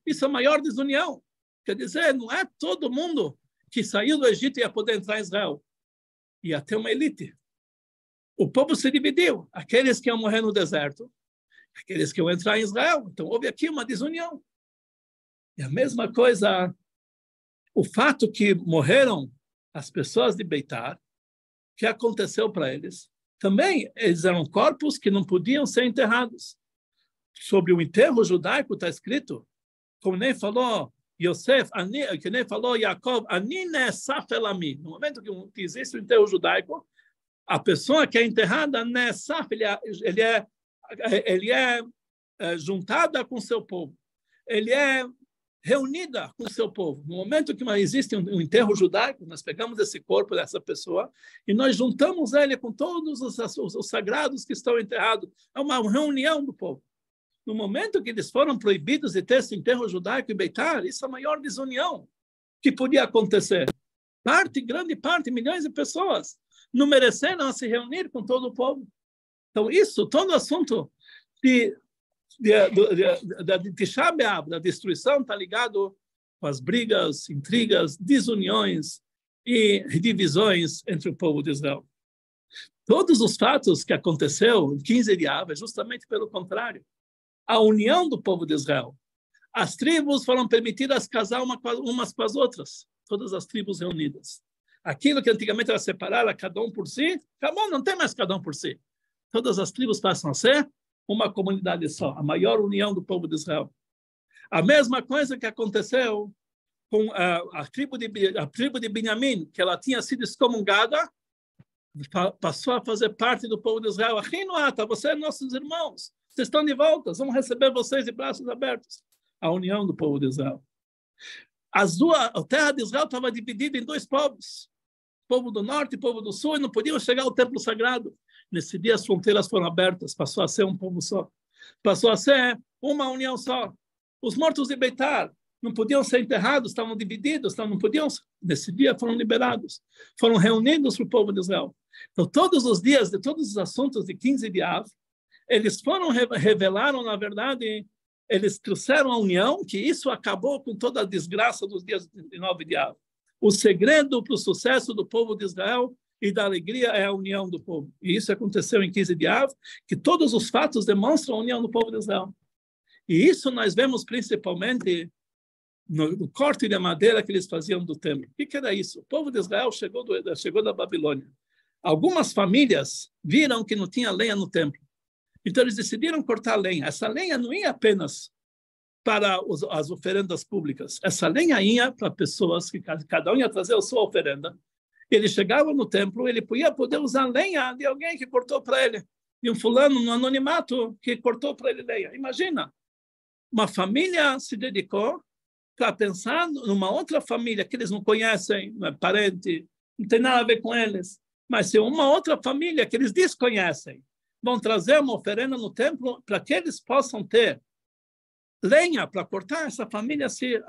Isso é a maior desunião. Quer dizer, não é todo mundo que saiu do Egito e ia poder entrar em Israel. Ia ter uma elite. O povo se dividiu. Aqueles que iam morrer no deserto, aqueles que iam entrar em Israel. Então, houve aqui uma desunião. E a mesma coisa, o fato que morreram as pessoas de Beitar, que aconteceu para eles, também eles eram corpos que não podiam ser enterrados. Sobre o enterro judaico está escrito, como nem falou Yosef, que nem falou Yaakov, Ani Nesaf Elami. No momento que existe o enterro judaico, a pessoa que é enterrada, Nesaf, ele é juntada com seu povo. Ele é reunida com o seu povo. No momento que existe um enterro judaico, nós pegamos esse corpo dessa pessoa e nós juntamos ele com todos os sagrados que estão enterrados. É uma reunião do povo. No momento que eles foram proibidos de ter esse enterro judaico em Beitar, isso é a maior desunião que podia acontecer. Grande parte, milhões de pessoas não mereceram se reunir com todo o povo. Então, isso, todo o assunto de Tisha B'Av, da destruição, está ligado com as brigas, intrigas, desuniões e divisões entre o povo de Israel. Todos os fatos que aconteceu em 15 de Av é justamente pelo contrário. A união do povo de Israel. As tribos foram permitidas casar umas com as outras, todas as tribos reunidas. Aquilo que antigamente era separar, cada um por si, acabou, não tem mais cada um por si. Todas as tribos passam a ser uma comunidade só, a maior união do povo de Israel. A mesma coisa que aconteceu com a tribo de Benjamim, que ela tinha sido excomungada, passou a fazer parte do povo de Israel. Achinuata, vocês nossos irmãos, vocês estão de volta, vamos receber vocês de braços abertos. A união do povo de Israel. A terra de Israel estava dividida em dois povos, povo do norte e povo do sul, e não podiam chegar ao templo sagrado. Nesse dia as fronteiras foram abertas, passou a ser um povo só. Passou a ser uma união só. Os mortos de Beitar não podiam ser enterrados, estavam divididos, não podiam. Nesse dia foram liberados. Foram reunidos para o povo de Israel. Então, todos os dias, de todos os assuntos de 15 de Av, eles revelaram, na verdade, eles trouxeram a união, que isso acabou com toda a desgraça dos dias de 9 de Av. O segredo para o sucesso do povo de Israel e da alegria é a união do povo. E isso aconteceu em 15 de Av, que todos os fatos demonstram a união do povo de Israel. E isso nós vemos principalmente no corte de madeira que eles faziam do templo. O que era isso? O povo de Israel chegou da Babilônia. Algumas famílias viram que não tinha lenha no templo. Então eles decidiram cortar lenha. Essa lenha não ia apenas para as oferendas públicas. Essa lenha ia para pessoas que cada um ia trazer a sua oferenda. Ele chegava no templo, ele ia poder usar lenha de alguém que cortou para ele. De um fulano no anonimato que cortou para ele lenha. Imagina, uma família se dedicou para pensar numa outra família que eles não conhecem, não é parente, não tem nada a ver com eles. Mas se uma outra família que eles desconhecem vão trazer uma oferenda no templo para que eles possam ter lenha para cortar, essa família se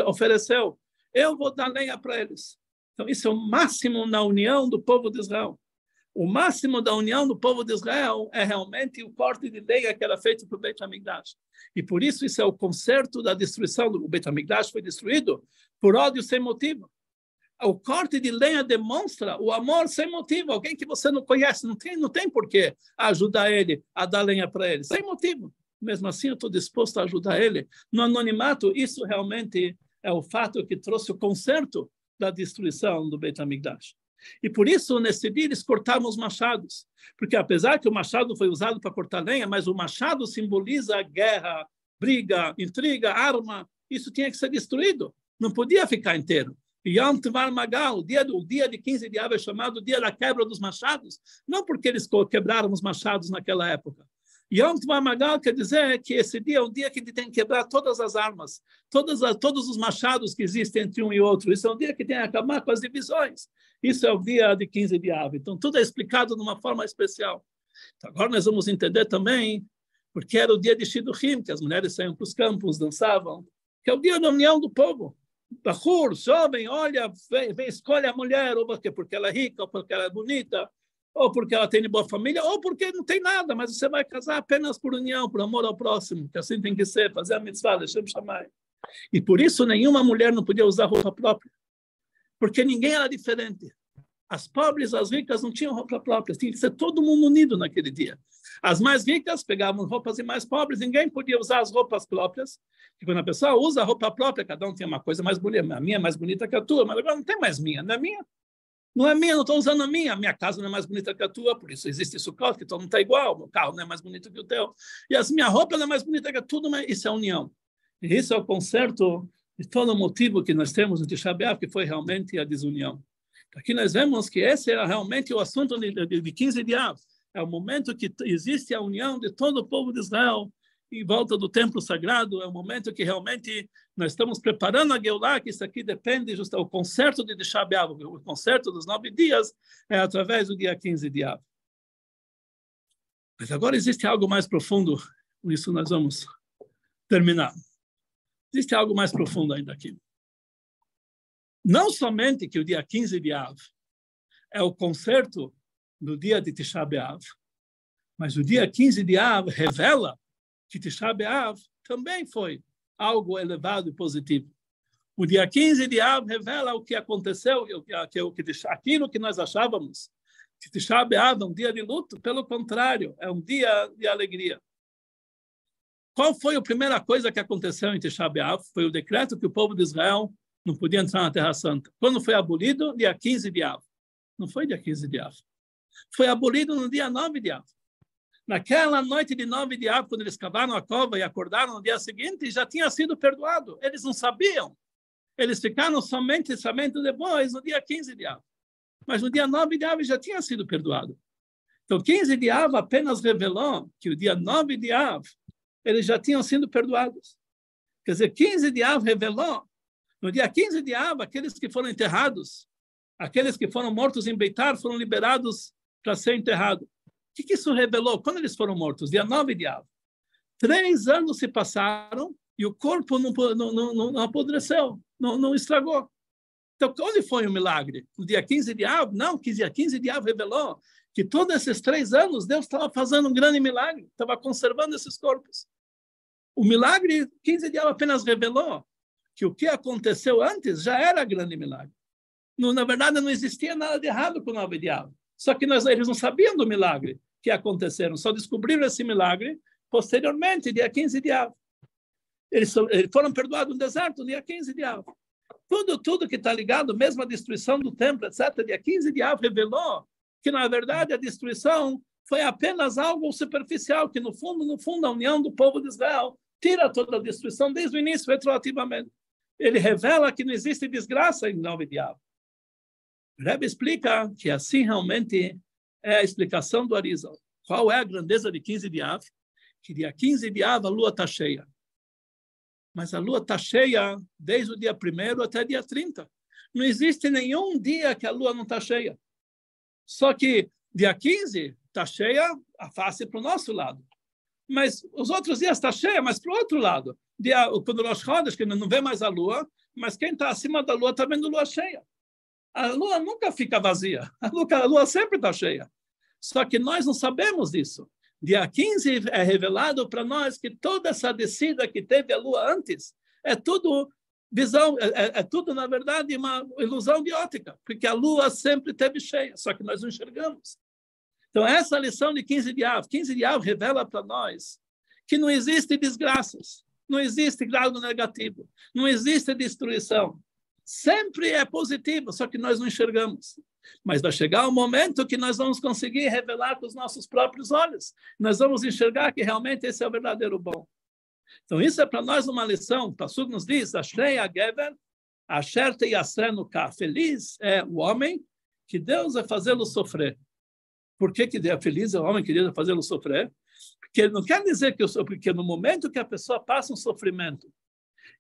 ofereceu. Eu vou dar lenha para eles. Então, isso é o máximo na união do povo de Israel. O máximo da união do povo de Israel é realmente o corte de lenha que era feito para o Beit HaMikdash. E por isso é o conserto da destruição do Beit HaMikdash foi destruído por ódio sem motivo. O corte de lenha demonstra o amor sem motivo. Alguém que você não conhece, não tem porquê ajudar ele a dar lenha para ele. Sem motivo. Mesmo assim, eu estou disposto a ajudar ele. No anonimato, isso realmente é o fato que trouxe o conserto da destruição do Beit HaMikdash. E por isso, nesse dia, eles cortaram os machados. Porque apesar que o machado foi usado para cortar lenha, mas o machado simboliza guerra, briga, intriga, arma. Isso tinha que ser destruído. Não podia ficar inteiro. Yom Tvar Magal, o dia de 15 de Av é chamado dia da quebra dos machados, não porque eles quebraram os machados naquela época. Yom Tvar Magal quer dizer que esse dia é um dia que tem que quebrar todas as armas, todos os machados que existem entre um e outro. Isso é um dia que tem que acabar com as divisões. Isso é o dia de 15 de Av. Então, tudo é explicado de uma forma especial. Então, agora nós vamos entender também porque era o dia de Shidduchim, que as mulheres saíam para os campos, dançavam, que é o dia da união do povo. Bahur, jovem, olha, vem, escolhe a mulher, ou porque ela é rica, ou porque ela é bonita, ou porque ela tem boa família, ou porque não tem nada, mas você vai casar apenas por união, por amor ao próximo, que assim tem que ser, fazer a mitzvah, Hashem Shammai. E por isso nenhuma mulher não podia usar roupa própria, porque ninguém era diferente. As pobres, as ricas não tinham roupa própria, tinha que ser todo mundo unido naquele dia. As mais ricas pegavam roupas e mais pobres, ninguém podia usar as roupas próprias, porque quando a pessoa usa a roupa própria, cada um tem uma coisa mais bonita, a minha é mais bonita que a tua, mas agora não tem mais minha, não é minha. Não é minha, não estou usando a minha casa não é mais bonita que a tua, por isso existe Sukkot, que todo mundo está igual, meu carro não é mais bonito que o teu, e a minha roupa não é mais bonita que a tudo, mas isso é união. E isso é o conserto de todo o motivo que nós temos no Tisha B'Av, que foi realmente a desunião. Aqui nós vemos que esse era realmente o assunto de 15 de Av. É o momento que existe a união de todo o povo de Israel em volta do templo sagrado. É o momento que realmente nós estamos preparando a Geulah, que isso aqui depende justamente do concerto de Tisha B'Av. O concerto dos 9 dias é através do dia 15 de Av. Mas agora existe algo mais profundo. Com isso nós vamos terminar. Existe algo mais profundo ainda aqui. Não somente que o dia 15 de Av é o concerto do dia de Tisha B'Av, mas o dia 15 de Av revela que Tisha B'Av também foi algo elevado e positivo. O dia 15 de Av revela o que aconteceu, aquilo que nós achávamos que Tisha B'Av é um dia de luto, pelo contrário, é um dia de alegria. Qual foi a primeira coisa que aconteceu em Tisha B'Av? Foi o decreto que o povo de Israel não podia entrar na Terra Santa. Quando foi abolido? Dia 15 de Av. Não foi dia 15 de Av. Foi abolido no dia 9 de Av. Naquela noite de 9 de Av, quando eles cavaram a cova e acordaram no dia seguinte, já tinha sido perdoado. Eles não sabiam. Eles ficaram somente sabendo depois, no dia 15 de Av. Mas no dia 9 de Av já tinha sido perdoado. Então, 15 de Av apenas revelou que o dia 9 de Av eles já tinham sido perdoados. Quer dizer, 15 de Av revelou, no dia 15 de Av, aqueles que foram enterrados, aqueles que foram mortos em Beitar, foram liberados para ser enterrados. O que isso revelou? Quando eles foram mortos? Dia 9 de Av. 3 anos se passaram e o corpo não apodreceu, não estragou. Então, onde foi o milagre? No dia 15 de Av? Não, dia 15 de Av revelou que todos esses 3 anos Deus estava fazendo um grande milagre, estava conservando esses corpos. O milagre 15 de Av apenas revelou que o que aconteceu antes já era grande milagre. Na verdade, não existia nada de errado com o 9 de Av. Só que eles não sabiam do milagre que aconteceram, só descobriram esse milagre posteriormente, dia 15 de Av. Eles foram perdoados no deserto, dia 15 de Av. Tudo que está ligado, mesmo a destruição do templo, etc., dia 15 de Av revelou que, na verdade, a destruição foi apenas algo superficial, que, no fundo, a união do povo de Israel tira toda a destruição desde o início, retroativamente. Ele revela que não existe desgraça em 9 de Av. O Rebbe explica que assim realmente é a explicação do Arizal. Qual é a grandeza de 15 de Av? Que dia 15 de Av a lua está cheia. Mas a lua está cheia desde o dia 1º até dia 30. Não existe nenhum dia que a lua não está cheia. Só que dia 15 está cheia a face para o nosso lado. Mas os outros dias está cheia, mas para o outro lado. Quando nós rodas, que não vê mais a lua, mas quem está acima da lua está vendo a lua cheia. A lua nunca fica vazia. A lua sempre está cheia. Só que nós não sabemos disso. Dia 15 é revelado para nós que toda essa descida que teve a lua antes é tudo visão, é tudo, na verdade, uma ilusão de ótica, porque a lua sempre esteve cheia, só que nós não enxergamos. Então, essa lição de 15 de Av, 15 de Av revela para nós que não existe desgraças, não existe grado negativo, não existe destruição. Sempre é positivo, só que nós não enxergamos. Mas vai chegar um momento que nós vamos conseguir revelar com os nossos próprios olhos. Nós vamos enxergar que realmente esse é o verdadeiro bom. Então, isso é para nós uma lição. O Passuco nos diz, Ashrei HaGever, Asher teyasrenu ka. Feliz é o homem que Deus vai fazê-lo sofrer. Por que é feliz é o homem que Deus vai fazê-lo sofrer? Porque não quer dizer porque no momento que a pessoa passa um sofrimento,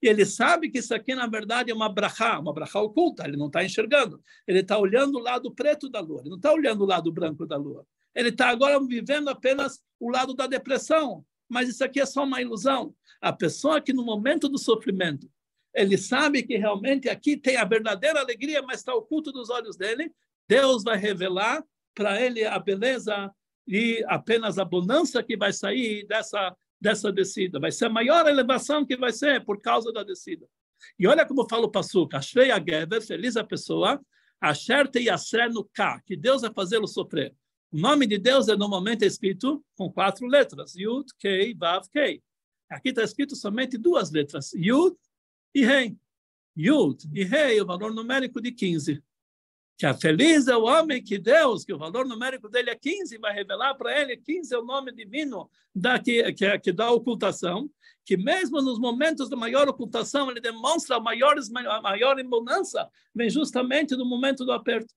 e ele sabe que isso aqui, na verdade, é uma brachá oculta, ele não está enxergando. Ele está olhando o lado preto da lua, ele não está olhando o lado branco da lua. Ele está agora vivendo apenas o lado da depressão, mas isso aqui é só uma ilusão. A pessoa que no momento do sofrimento, ele sabe que realmente aqui tem a verdadeira alegria, mas está oculto dos olhos dele, Deus vai revelar para ele a beleza e apenas a bonança que vai sair dessa descida. Vai ser a maior elevação que vai ser por causa da descida. E olha como fala o Passuca, Ashrei HaGever, feliz a pessoa, Asher teyasrenu ka, que Deus vai fazê-lo sofrer. O nome de Deus normalmente escrito com 4 letras, Yud, Kei, Vav, Kei. Aqui está escrito somente 2 letras, Yud e Rei. Yud e Rei, o valor numérico de 15. Que a feliz é o homem que Deus, que o valor numérico dele é 15, vai revelar para ele, 15 é o nome divino que dá ocultação, que mesmo nos momentos de maior ocultação, ele demonstra a maior bonança, vem justamente no momento do aperto.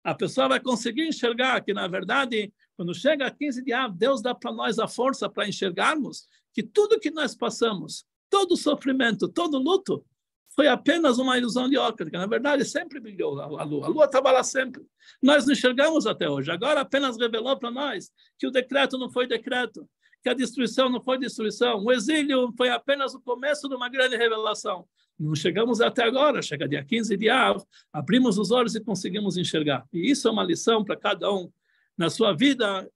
A pessoa vai conseguir enxergar que, na verdade, quando chega a 15 de Av, Deus dá para nós a força para enxergarmos que tudo que nós passamos, todo sofrimento, todo luto, foi apenas uma ilusão de óptica. Na verdade, sempre brilhou a lua. A lua estava lá sempre. Nós não enxergamos até hoje. Agora apenas revelou para nós que o decreto não foi decreto, que a destruição não foi destruição. O exílio foi apenas o começo de uma grande revelação. Não chegamos até agora. Chega dia 15 de Av, abrimos os olhos e conseguimos enxergar. E isso é uma lição para cada um na sua vida.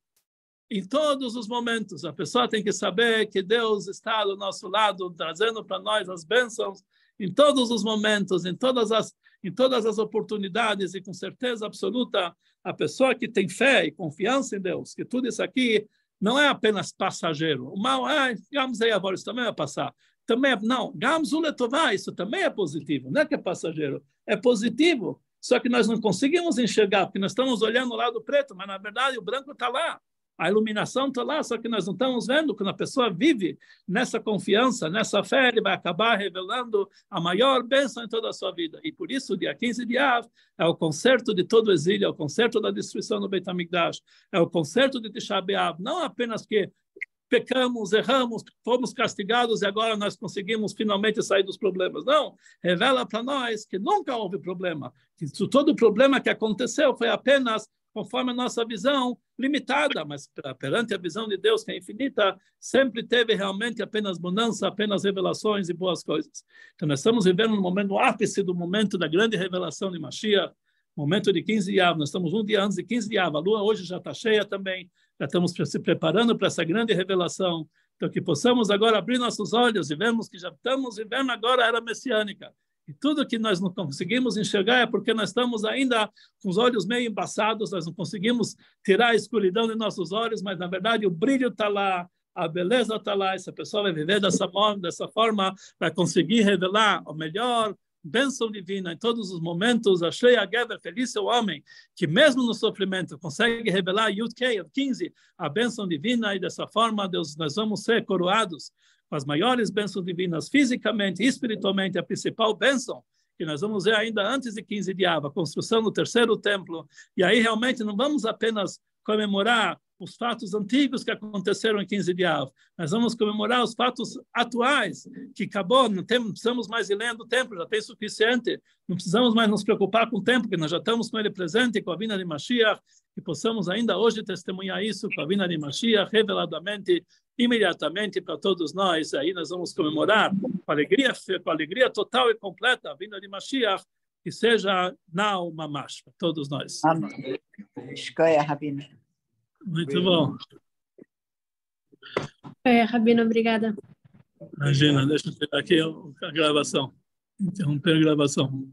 Em todos os momentos, a pessoa tem que saber que Deus está do nosso lado, trazendo para nós as bênçãos, em todos os momentos, em todas as oportunidades, e com certeza absoluta, a pessoa que tem fé e confiança em Deus, que tudo isso aqui não é apenas passageiro. O mal é, digamos aí agora, isso também vai passar. Também não, Gamzu letová, isso também é positivo, não é que é passageiro, é positivo, só que nós não conseguimos enxergar, porque nós estamos olhando o lado preto, mas na verdade o branco está lá. A iluminação está lá, só que nós não estamos vendo. Quando a pessoa vive nessa confiança, nessa fé, ele vai acabar revelando a maior bênção em toda a sua vida. E por isso, dia 15 de Av, é o concerto de todo o exílio, é o concerto da destruição do Beit HaMikdash, é o concerto de Tisha B'Av, não apenas que pecamos, erramos, fomos castigados e agora nós conseguimos finalmente sair dos problemas. Não, revela para nós que nunca houve problema, que todo o problema que aconteceu foi apenas conforme a nossa visão limitada, mas perante a visão de Deus, que é infinita, sempre teve realmente apenas bonança, apenas revelações e boas coisas. Então, nós estamos vivendo no momento, no ápice do momento da grande revelação de Mashiach, momento de 15 de Av, nós estamos um dia antes de 15 de Av, a lua hoje já está cheia também, já estamos se preparando para essa grande revelação, então que possamos agora abrir nossos olhos e vermos que já estamos vivendo agora a era messiânica. E tudo que nós não conseguimos enxergar é porque nós estamos ainda com os olhos meio embaçados, nós não conseguimos tirar a escuridão de nossos olhos, mas na verdade o brilho está lá, a beleza está lá, essa pessoa vai viver dessa forma, vai conseguir revelar o melhor, bênção divina em todos os momentos. Ashrei HaGever, feliz é o homem, que mesmo no sofrimento consegue revelar Yud Kei, 15, a bênção divina, e dessa forma Deus, nós vamos ser coroados com as maiores bênçãos divinas, fisicamente e espiritualmente. A principal bênção que nós vamos ver ainda antes de 15 de Av, a construção do 3º templo, e aí realmente não vamos apenas comemorar os fatos antigos que aconteceram em 15 de Av, nós vamos comemorar os fatos atuais, que acabou, não precisamos mais ir lendo o templo, já tem suficiente, não precisamos mais nos preocupar com o templo, que nós já estamos com ele presente, com a vinda de Mashiach, e possamos ainda hoje testemunhar isso com a vinda de Mashiach, reveladamente, imediatamente para todos nós. Aí nós vamos comemorar com alegria total e completa a vinda de Mashiach, que seja now mamash para todos nós. Amém. Escolha, Rabino. Muito bom. Rabino, obrigada. Imagina, deixa eu tirar aqui a gravação. Interromper a gravação.